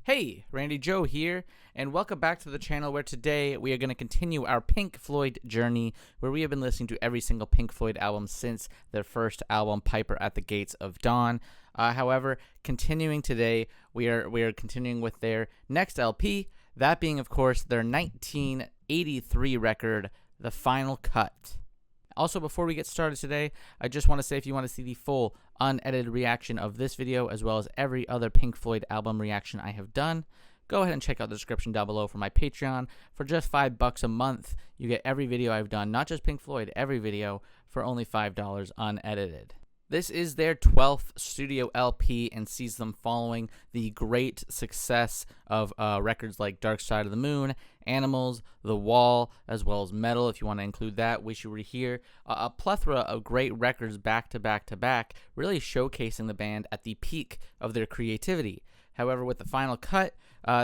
Hey, Randy Joe here, and welcome back to the channel where today we are going to continue our Pink Floyd journey, where we have been listening to every single Pink Floyd album since their first album, Piper at the Gates of Dawn. However, continuing today, we are continuing with their next LP, that being, of course, their 1983 record, The Final Cut. Also, before we get started today, I just want to say if you want to see the full unedited reaction of this video as well as every other Pink Floyd album reaction I have done, go ahead and check out the description down below for my Patreon. For just $5 a month, you get every video I've done, not just Pink Floyd, every video for only $5 unedited. This is their 12th studio LP and sees them following the great success of records like Dark Side of the Moon, Animals, The Wall, as well as Metal, if you want to include that. Wish You Were Here. A plethora of great records back to back to back, really showcasing the band at the peak of their creativity. However, with the Final Cut,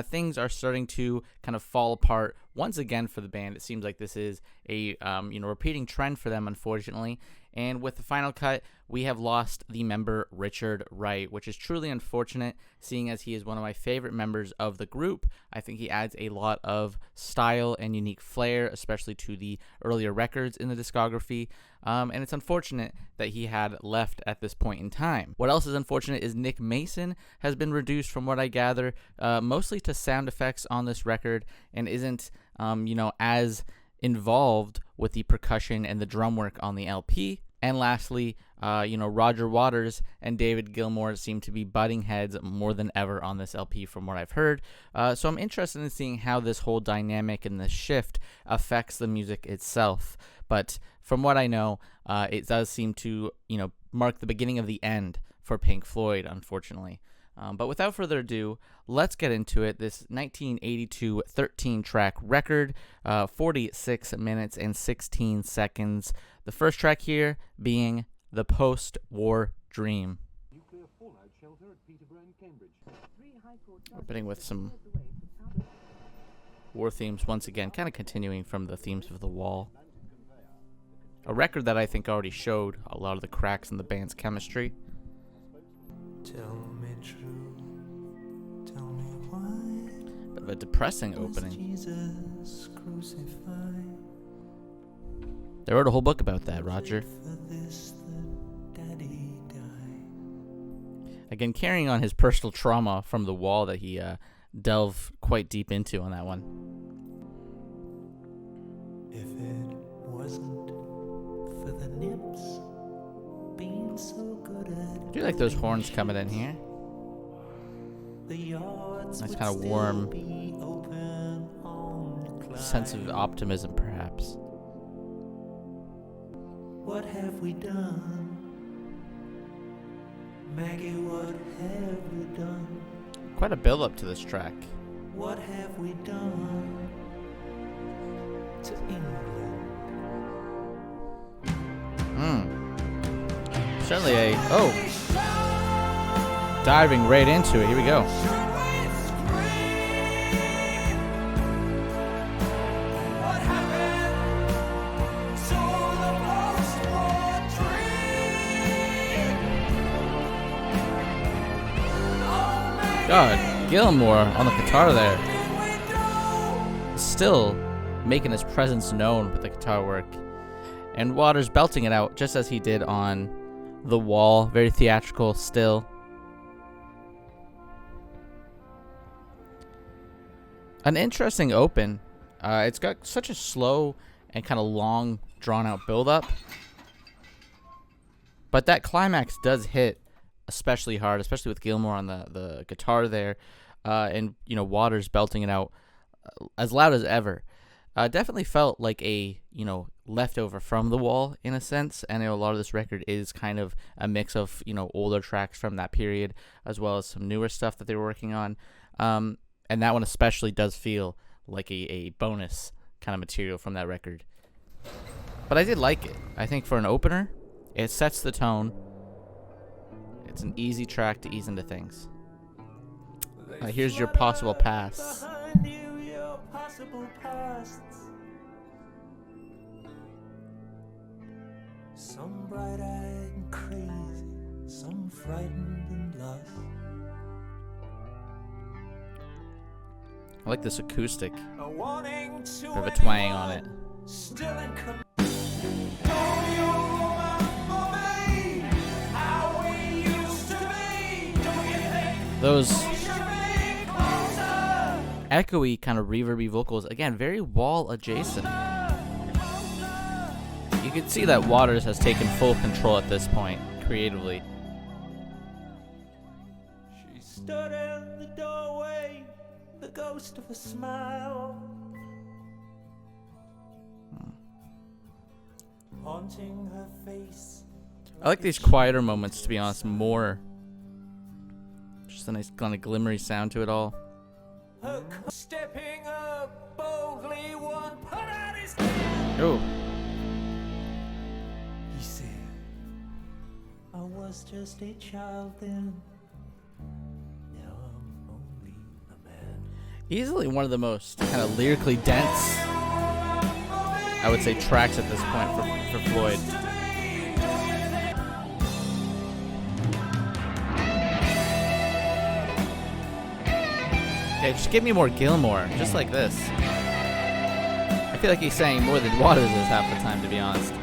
things are starting to kind of fall apart once again for the band. It seems like this is a repeating trend for them, unfortunately. And with the Final Cut, we have lost the member Richard Wright, which is truly unfortunate, seeing as he is one of my favorite members of the group. I think he adds a lot of style and unique flair, especially to the earlier records in the discography. And it's unfortunate that he had left at this point in time. What else is unfortunate is Nick Mason has been reduced, from what I gather, mostly to sound effects on this record, and isn't, as involved with the percussion and the drum work on the LP. And lastly, Roger Waters and David Gilmour seem to be butting heads more than ever on this LP from what I've heard. So I'm interested in seeing how this whole dynamic and this shift affects the music itself. But from what I know, it does seem to, mark the beginning of the end for Pink Floyd, unfortunately. But without further ado, let's get into it. This 1982 13-track record, 46 minutes and 16 seconds. The first track here being The Post-War Dream. Opening with some war themes once again, kind of continuing from the themes of The Wall. A record that I think already showed a lot of the cracks in the band's chemistry. Tell me true, tell me why. Bit of a depressing opening. Jesus crucified. They wrote a whole book about that, Roger. For this the daddy died. Again, carrying on his personal trauma from The Wall that he delved quite deep into on that one. If it wasn't for the nips being so good at I do like those horns coming in here. the yards Nice would kind of still warm be open on Clyde. sense of optimism, perhaps. What have we done? Maggie, what have we done? Quite a build-up to this track. What have we done to England? Certainly diving right into it. Here we go. God, Gilmour on the guitar there. Still making his presence known with the guitar work. And Waters belting it out just as he did on The Wall. Very theatrical still. An interesting open. It's got such a slow and kind of long, drawn-out build-up. But that climax does hit especially hard, especially with Gilmour on the guitar there. And, Waters belting it out as loud as ever. Definitely felt like a, leftover from The Wall in a sense. And a lot of this record is kind of a mix of, older tracks from that period as well as some newer stuff that they were working on. And that one especially does feel like a bonus kind of material from that record. But I did like it. I think for an opener, it sets the tone. It's an easy track to ease into things. Here's your possible pass. Some bright-eyed and crazy, some frightened and lost. I like this acoustic. A warning to Bit of a twang on it. still in Don't you remember me? How we used to be? Don't you think Those we should be closer? echoey kind of reverby vocals, again, very wall adjacent. You can see that Waters has taken full control at this point, creatively. She stood in the doorway, the ghost of a smile, haunting her face. I like these quieter moments, to be honest, more. Just a nice kind of glimmery sound to it all. Stepping up boldly, one put out his Oh, He said, I was just a child then. Now I'm only a man. easily one of the most kind of lyrically dense, I would say, tracks at this point for Floyd. Okay, just give me more Gilmore, just like this. I feel like he's saying more than Waters is half the time, to be honest.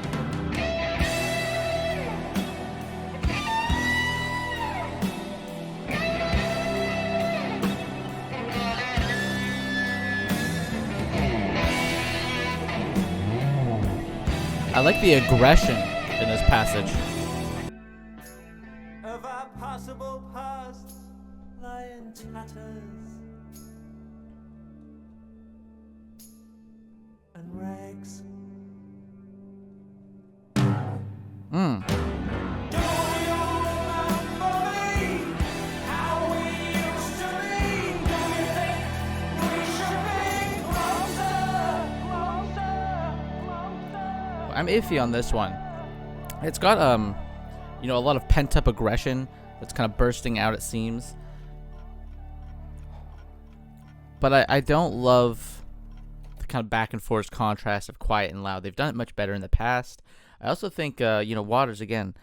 I like the aggression in this passage. Of our possible past lie in tatters and rags. Mm. Don't you remember me? How we used to be? Don't you think we should be closer? I'm iffy on this one. It's got you know, a lot of pent up aggression that's kind of bursting out, it seems. But I don't love the kind of back and forth contrast of quiet and loud. They've done it much better in the past. I also think you know, Waters, again,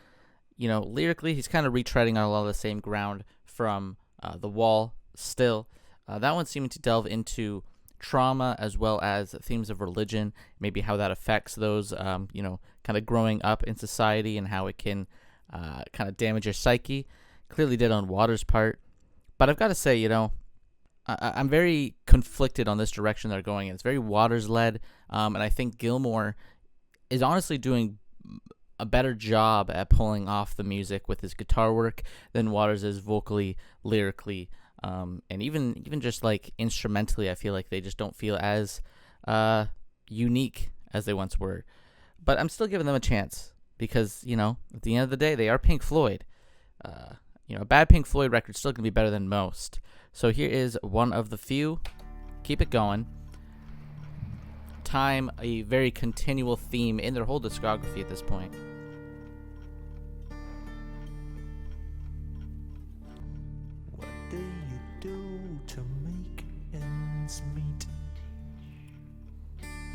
you know, lyrically he's kind of retreading on a lot of the same ground from The Wall still. That one's seeming to delve into trauma as well as themes of religion, maybe how that affects those, you know, kind of growing up in society and how it can kind of damage your psyche. Clearly did on Waters' part. But I've got to say, you know, I'm very conflicted on this direction they're going in. It's very Waters-led, and I think Gilmore is honestly doing a better job at pulling off the music with his guitar work than Waters is vocally, lyrically, and even just like instrumentally. I feel like they just don't feel as unique as they once were. But I'm still giving them a chance because, you know, at the end of the day, they are Pink Floyd. You know, a bad Pink Floyd record's still going to be better than most. So here is one of the few. Keep it going. Time, a very continual theme in their whole discography at this point. What do you do to make ends meet?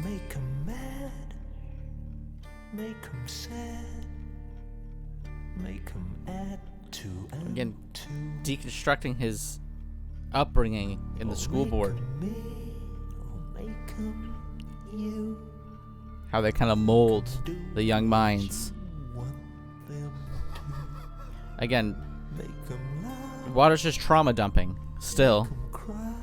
Make 'em mad, make 'em sad, make 'em add to and Again, to. deconstructing his upbringing in the school board. Me, or make 'em you. How they kind of mold the young minds. Want them Again, to make 'em laugh, Waters just trauma dumping. Still. make 'em cry,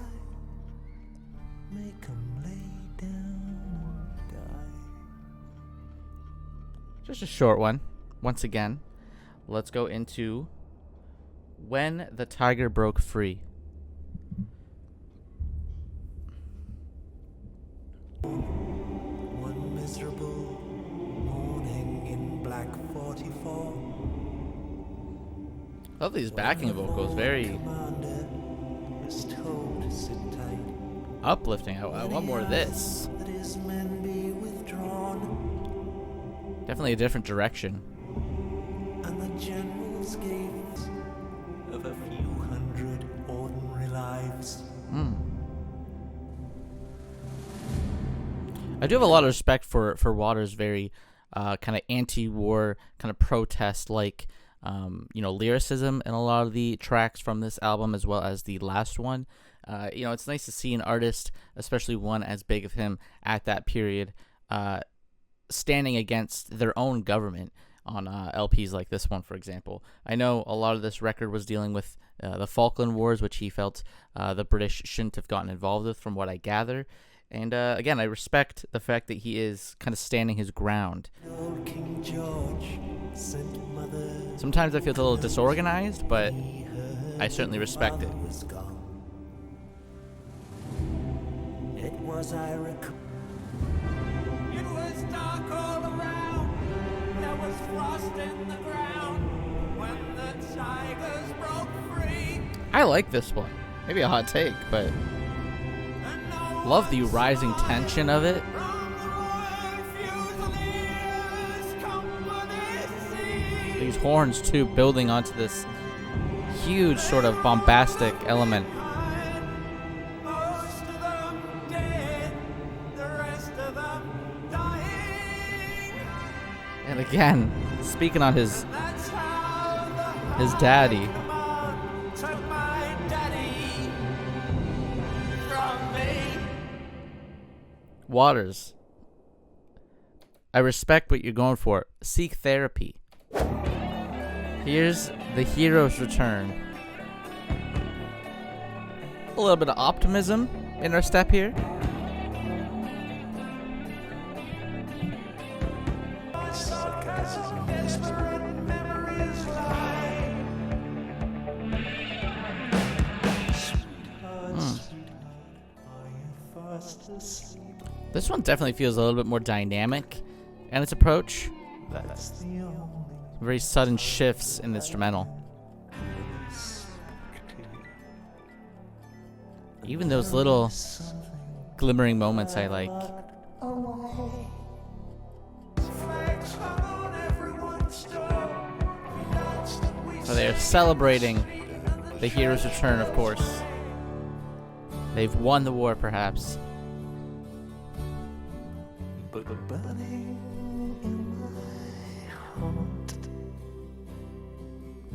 make 'em lay down and die. Just a short one. Once again, let's go into When the Tiger Broke Free. One miserable morning in Black 44. Love these backing vocals. Very Commander was told to sit tight. uplifting. I want more of this. That his men be withdrawn, Definitely a different direction. and the generals gave of a few hundred ordinary lives. I do have a lot of respect for Waters' very kind of anti-war, kind of protest-like, you know, lyricism in a lot of the tracks from this album, as well as the last one. It's nice to see an artist, especially one as big of him at that period, standing against their own government on LPs like this one, for example. I know a lot of this record was dealing with the Falkland Wars, which he felt the British shouldn't have gotten involved with, from what I gather. And again, I respect the fact that he is kind of standing his ground. King George sent mother. Sometimes I feel it's a little disorganized, but I certainly respect it. Was gone. It was Iric. It was dark all around. There was frost in the ground when the tigers broke free. I like this one. Maybe a hot take, but And no love the rising tension of it. from the Royal Fusiliers Company sea. These horns, too, building onto this huge sort of bombastic element. Most of them dead, the rest of them dying. And again, speaking on his That's how the daddy. Command took my daddy from me. Waters, I respect what you're going for. Seek therapy. Here's the hero's return. A little bit of optimism in our step here. Desperate memories lie. Fast asleep. This one definitely feels a little bit more dynamic in its approach. That's the only Very sudden shifts in the instrumental. Even those little glimmering moments I like. Flags hung on everyone's door. We danced and we So they are celebrating the hero's return, of course. They've won the war, perhaps. but burning in my heart.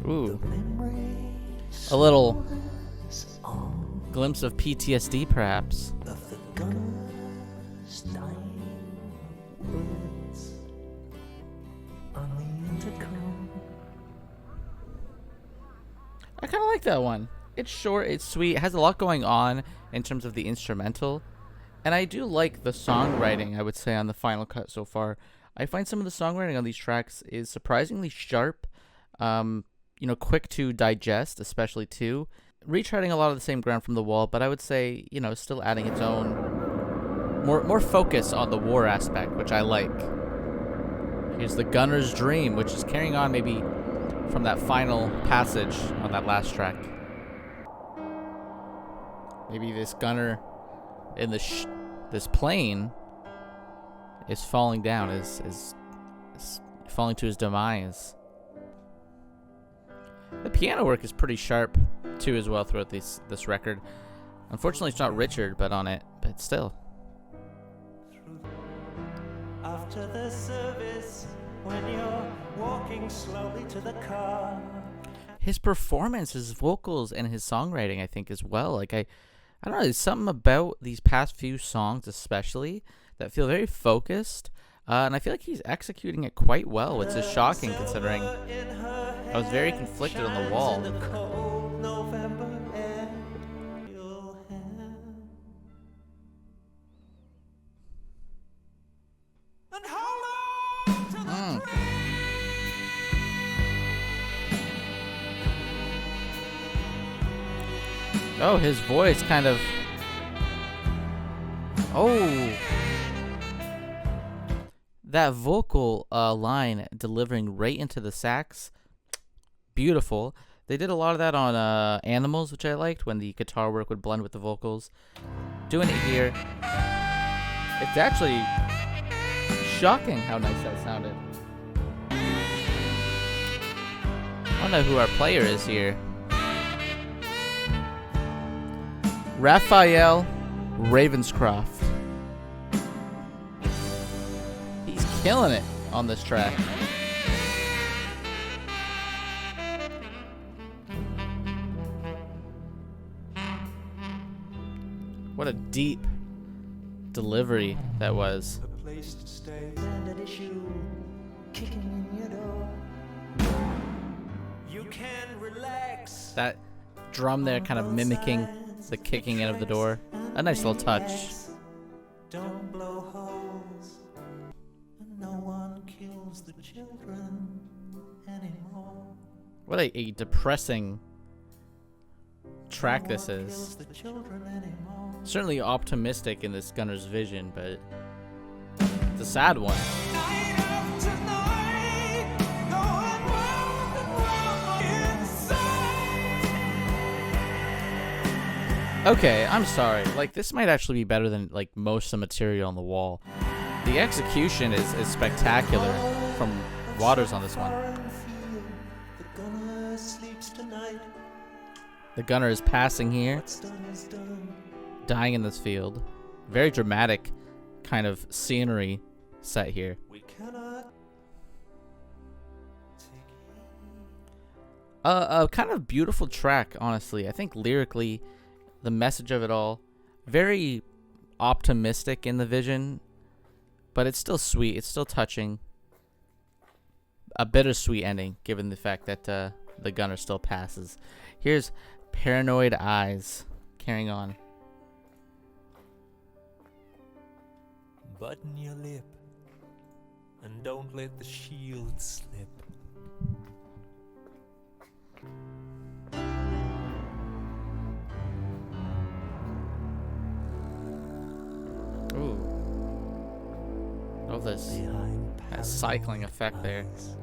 Ooh, Memories a little on glimpse of PTSD, perhaps. of the gunner's dying words on the intercom. I kind of like that one. It's short, it's sweet, it has a lot going on in terms of the instrumental. And I do like the songwriting, I would say, on the final cut so far. I find some of the songwriting on these tracks is surprisingly sharp, quick to digest, especially too. Retreading a lot of the same ground from The Wall, but I would say, still adding its own more focus on the war aspect, which I like. Here's the Gunner's Dream, which is carrying on maybe from that final passage on that last track. Maybe this gunner in this plane is falling down, is falling to his demise. The piano work is pretty sharp too, as well, throughout this record. Unfortunately, it's not Richard, but on it, but still. After the service, when you're walking slowly to the car. His performance, his vocals, and his songwriting, I think, as well. Like I don't know, there's something about these past few songs, especially, that feel very focused, and I feel like he's executing it quite well, which is shocking considering I was very conflicted on The Wall. The cold November air, you'll have. And hold on to the dream. Oh, his voice kind of... Oh! That vocal line delivering right into the sax. Beautiful. They did a lot of that on Animals, which I liked, when the guitar work would blend with the vocals. Doing it here, it's actually shocking how nice that sounded. I don't know who our player is here. Raphael Ravenscroft. He's killing it on this track. What a deep delivery that was. A place to stay and an issue kicking in your door. You can relax. That drum there kind of mimicking the kicking in of the door. A nice little touch. Don't blow holes. And no one kills the children anymore. What a depressing track this No one is. kills the children anymore. Certainly optimistic in this Gunner's vision, but it's a sad one. Night after night, going round and round inside. Okay, I'm sorry. Like, this might actually be better than like most of the material on the wall. The execution is spectacular from Waters on this one. The gunner sleeps tonight. The gunner is passing here, What's done is done. dying in this field. Very dramatic kind of scenery set here. We cannot take A kind of beautiful track, honestly. I think lyrically, the message of it all, very optimistic in the vision, but it's still sweet. It's still touching. A bittersweet ending, given the fact that the gunner still passes. Here's Paranoid Eyes, carrying on. Button your lip and don't let the shield slip. Ooh. Oh, this Behind that cycling effect there. eyes.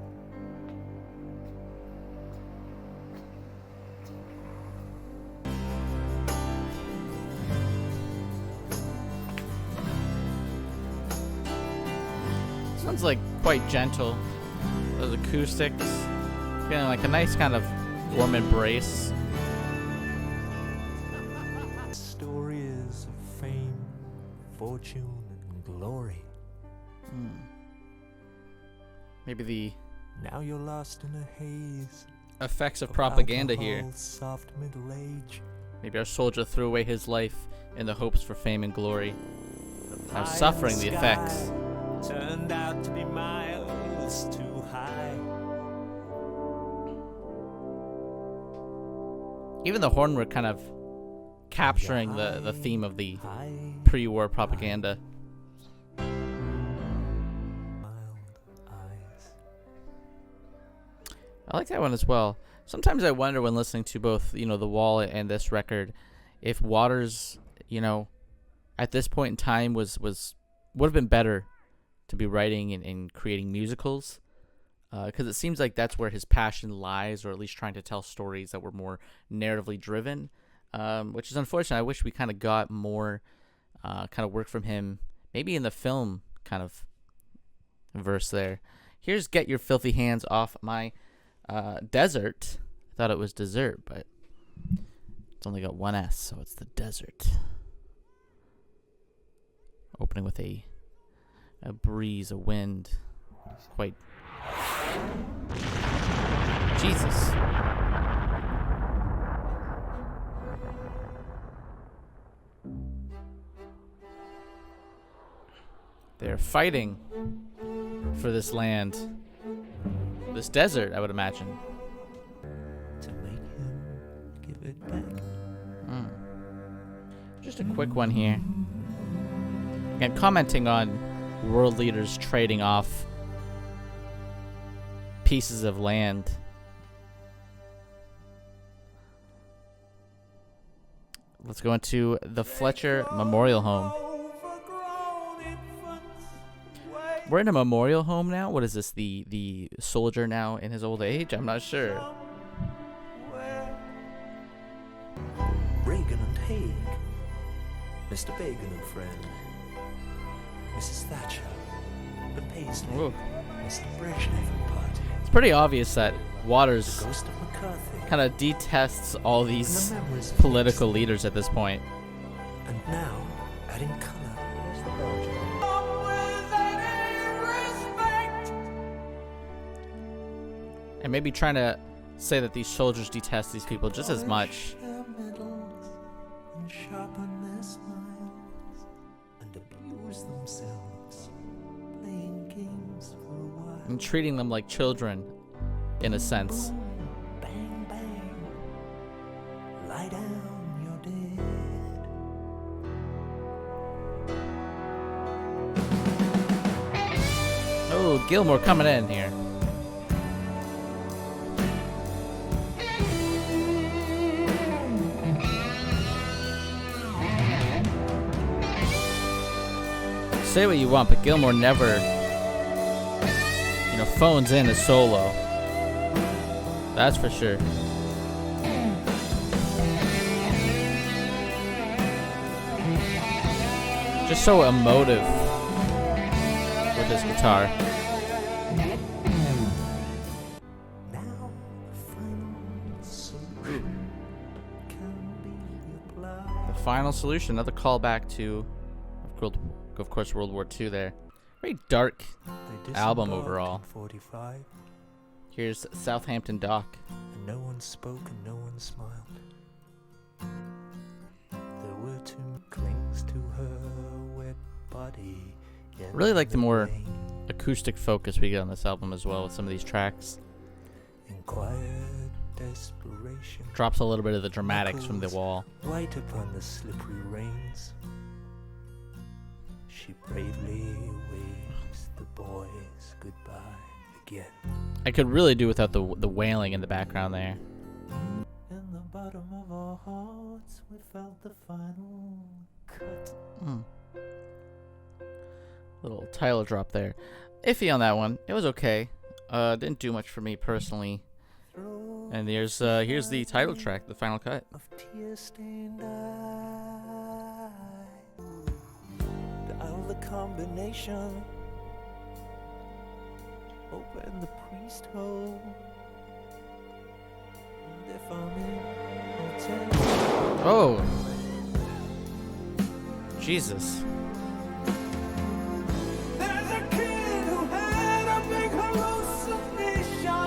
This one's like quite gentle. Those acoustics. Feeling like a nice kind of warm embrace. Stories of fame, fortune, and glory. Maybe the Now you're lost in a haze effects of of propaganda here. alcohol, soft middle age. Maybe our soldier threw away his life in the hopes for fame and glory. Now Pie in suffering the sky effects. turned out to be miles too high. Even the horn were kind of capturing the theme of the High, pre-war propaganda. mild eyes. I like that one as well. Sometimes I wonder when listening to both, The Wall and this record, if Waters, at this point in time would have been better to be writing and creating musicals, because it seems like that's where his passion lies, or at least trying to tell stories that were more narratively driven, which is unfortunate. I wish we kind of got more kind of work from him, maybe in the film kind of verse there. Here's Get Your Filthy Hands Off My Desert. I thought it was dessert, but it's only got one S, so it's the desert. Opening with a breeze, a wind. It's quite... Jesus. They're fighting for this land. This desert, I would imagine. To make him give it back. Just a quick one here. Again, commenting on world leaders trading off pieces of land. Let's go into the Fletcher Memorial Home. Overgrown infants, wait We're in a memorial home now? What is this? The soldier now in his old age? I'm not sure. somewhere. Reagan and Haig. Mr. Bacon and friend. Mrs. Thatcher. The Paisley. Ooh. Mr. Brezhnev and party. It's pretty obvious that The Waters ghost of McCarthy. kind of detests all And these the memories of political Nixon. leaders at this point. And now, adding colour. There's the Belgian. Come with any respect. And maybe trying to say that these soldiers detest these people just as much. Their medals and sharpen their smiles and abuse themselves, playing games for a while. And treating them like children, in a sense. Boom, bang, bang. Lie down, you're dead. Oh, Gilmore coming in here. Say what you want, but Gilmore never, phones in a solo. That's for sure. Just so emotive with his guitar. Now the final solution can be applied. The final solution, another callback to, of course, World War II there. Very dark They album disembarked overall. in 45, Here's Southampton Dock. and no one spoke and no one smiled. There were two clings to her wet body. Really like the more rain. acoustic focus we get on this album as well with some of these tracks. In quiet desperation, Drops a little bit of the dramatics from the wall. white upon the slippery reins, she bravely waves the boys goodbye again. I could really do without the wailing in the background there. In the bottom of our hearts, we felt the final cut. Little title drop there. Iffy on that one. It was okay. Didn't do much for me personally. And here's the title track, the final cut. Of tear-stained eye, dial the combination, open the priest hole, and if I'm in, I'll tell you. Oh, Jesus. There's a kid who had a big hallucination.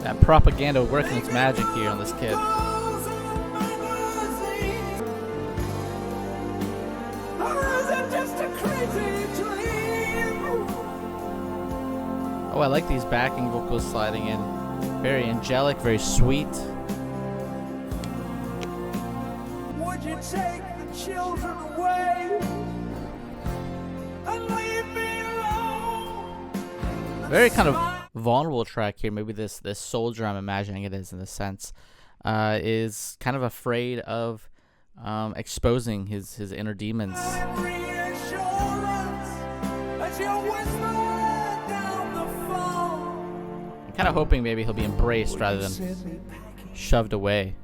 That propaganda working its magic here on this kid. Goes in magazines. Or is it just a crazy dream? Oh, I like these backing vocals sliding in. Very angelic, very sweet. Would you take the children away and leave me alone? Very kind of vulnerable track here. Maybe this soldier, I'm imagining it is in this sense, is kind of afraid of exposing his inner demons. Reassurance as you whisper down the phone. I'm kind of hoping maybe he'll be embraced rather than Send me packing. shoved away.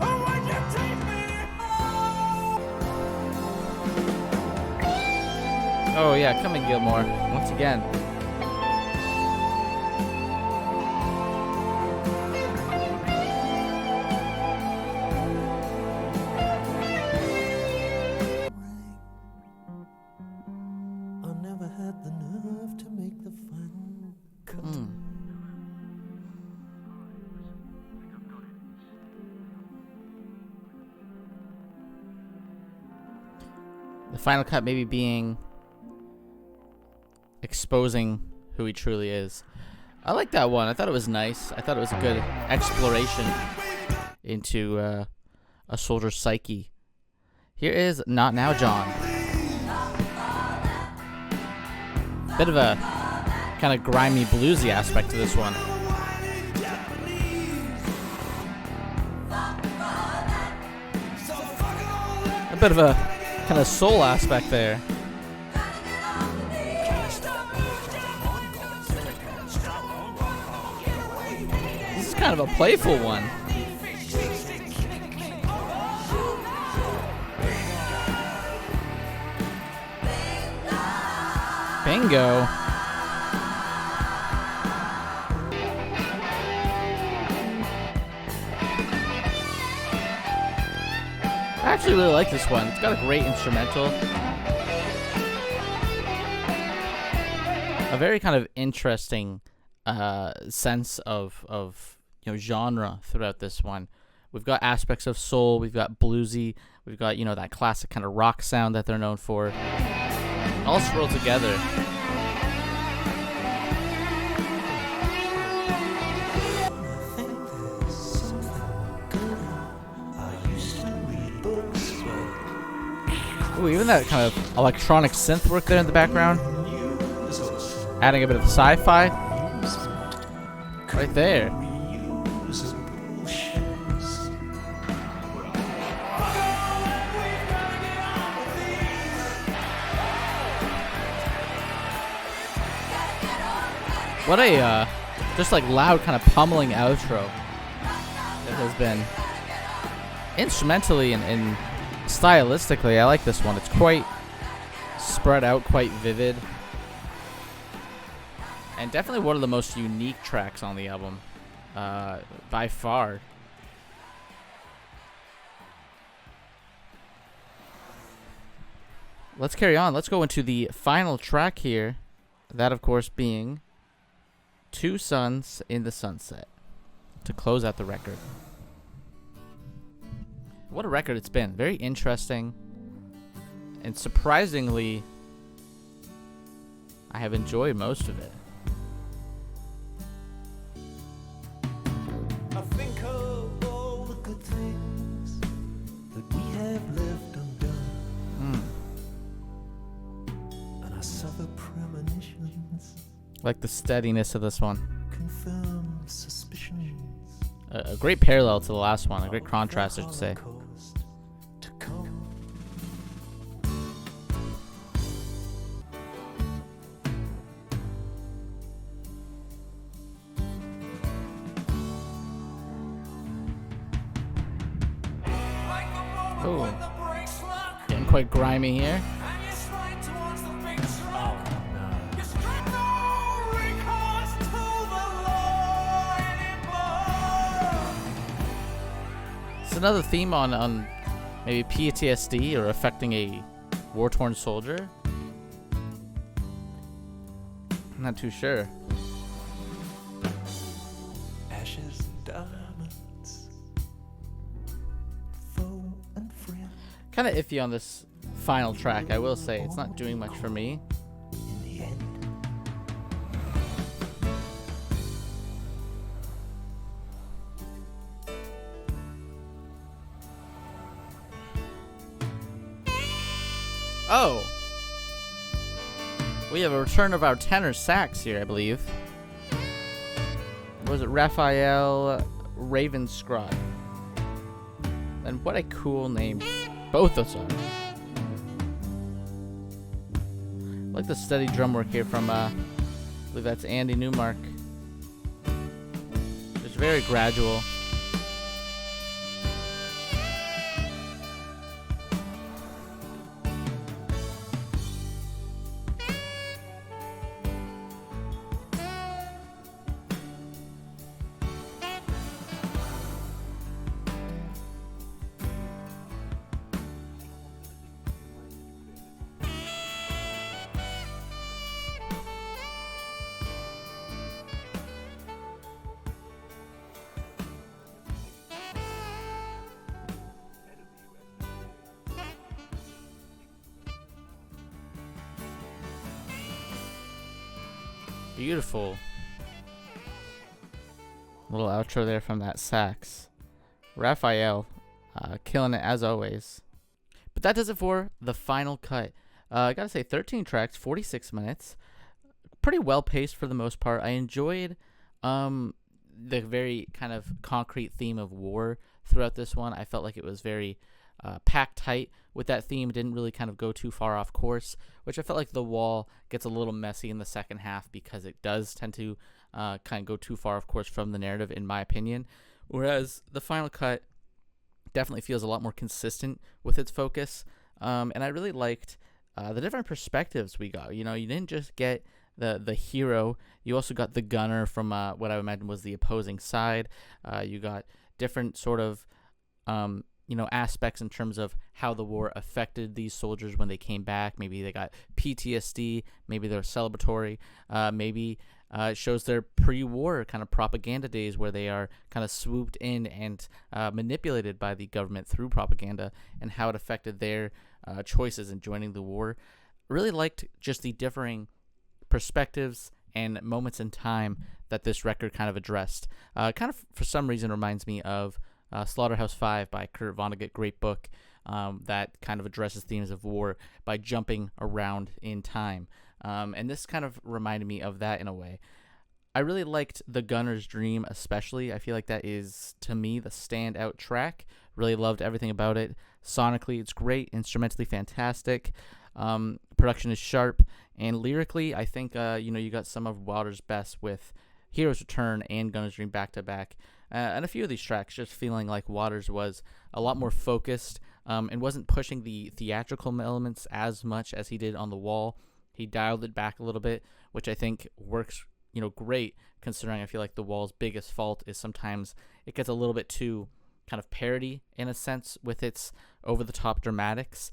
Oh, would you take me home? Oh yeah, come in, Gilmore. Once again. I never had the nerve to make the final cut. The final cut maybe being exposing who he truly is. I like that one. I thought it was nice. I thought it was a good exploration into a soldier's psyche. Here is Not Now, John. Bit of a kind of grimy bluesy aspect to this one. A bit of a kind of soul aspect there. This is kind of a playful one. Bingo. I actually really like this one. It's got a great instrumental. A very kind of interesting sense of genre throughout this one. We've got aspects of soul, we've got bluesy, we've got, that classic kind of rock sound that they're known for. All swirled together. I think there's something good. I used to read books, but Ooh, even that kind of electronic synth work there in the background. Adding a bit of sci-fi. Right there. What a just like loud kind of pummeling outro it has been. Instrumentally and stylistically, I like this one. It's quite spread out, quite vivid, and definitely one of the most unique tracks on the album, by far. Let's carry on. Let's go into the final track here. That, of course, being Two Suns in the Sunset to close out the record. What a record it's been. Very interesting. And surprisingly, I have enjoyed most of it. I think of all the good things that we have left undone, and I suffer premonitions, Like the steadiness of this one. confirm suspicions. A great parallel to the last one. A great contrast, I should say. Holocaust to come. Ooh. Getting quite grimy here. It's another theme on maybe PTSD or affecting a war-torn soldier. I'm not too sure. Ashes and diamonds, foe and friend. Kind of iffy on this final track, I will say. It's not doing much for me. In the end, Oh! We have a return of our tenor sax here, I believe. Was it Raphael Ravenscroft? And what a cool name both those are. I like the steady drum work here from, I believe that's Andy Newmark. Just very gradual. Beautiful little outro there from that sax. Raphael, killing it as always. But that does it for the final cut. I gotta say, 13 tracks, 46 minutes. Pretty well paced for the most part. I enjoyed the very kind of concrete theme of war throughout this one. I felt like it was very packed tight with that theme. It didn't really kind of go too far off course, which I felt like The Wall gets a little messy in the second half because it does tend to kind of go too far off course from the narrative, in my opinion. Whereas the final cut definitely feels a lot more consistent with its focus. And I really liked the different perspectives we got. You know, you didn't just get the hero, you also got the gunner from what I imagine was the opposing side. You got different sort of aspects in terms of how the war affected these soldiers when they came back. Maybe they got PTSD, maybe they're celebratory, maybe It shows their pre-war kind of propaganda days where they are kind of swooped in and manipulated by the government through propaganda, and how it affected their choices in joining the war. Really liked just the differing perspectives and moments in time that this record kind of addressed. Kind of, for some reason, reminds me of Slaughterhouse-Five by Kurt Vonnegut. Great book that kind of addresses themes of war by jumping around in time. And this kind of reminded me of that in a way. I really liked The Gunner's Dream especially. I feel like that is, to me, the standout track. Really loved everything about it. Sonically, it's great. Instrumentally, fantastic. Production is sharp. And lyrically, I think, you got some of Wilder's best with Hero's Return and Gunner's Dream back-to-back. And a few of these tracks, just feeling like Waters was a lot more focused and wasn't pushing the theatrical elements as much as he did on The Wall. He dialed it back a little bit, which I think works, great, considering I feel like The Wall's biggest fault is sometimes it gets a little bit too kind of parody in a sense with its over-the-top dramatics,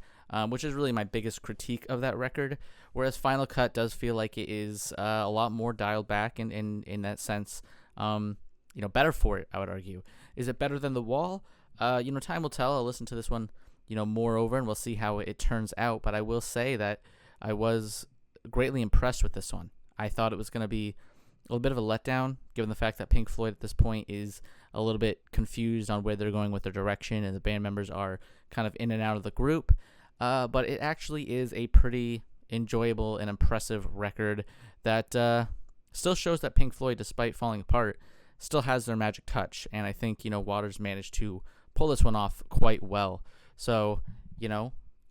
which is really my biggest critique of that record. Whereas Final Cut does feel like it is a lot more dialed back in that sense. Better for it, I would argue. Is it better than The Wall? Time will tell. I'll listen to this one, more over, and we'll see how it turns out. But I will say that I was greatly impressed with this one. I thought it was going to be a little bit of a letdown, given the fact that Pink Floyd at this point is a little bit confused on where they're going with their direction, and the band members are kind of in and out of the group. But it actually is a pretty enjoyable and impressive record that still shows that Pink Floyd, despite falling apart, still has their magic touch. And I think, Waters managed to pull this one off quite well. So,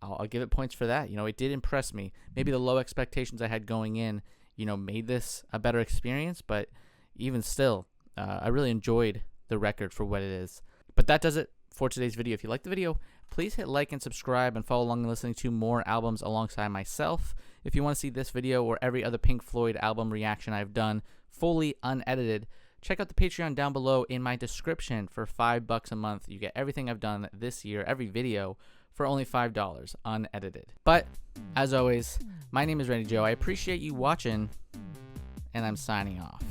I'll give it points for that. It did impress me. Maybe the low expectations I had going in, made this a better experience. But even still, I really enjoyed the record for what it is. But that does it for today's video. If you liked the video, please hit like and subscribe and follow along and listening to more albums alongside myself. If you want to see this video or every other Pink Floyd album reaction I've done fully unedited, check out the Patreon down below in my description. For $5 a month, you get everything I've done this year, every video, for only $5 unedited. But as always, my name is Randy Joe. I appreciate you watching, and I'm signing off.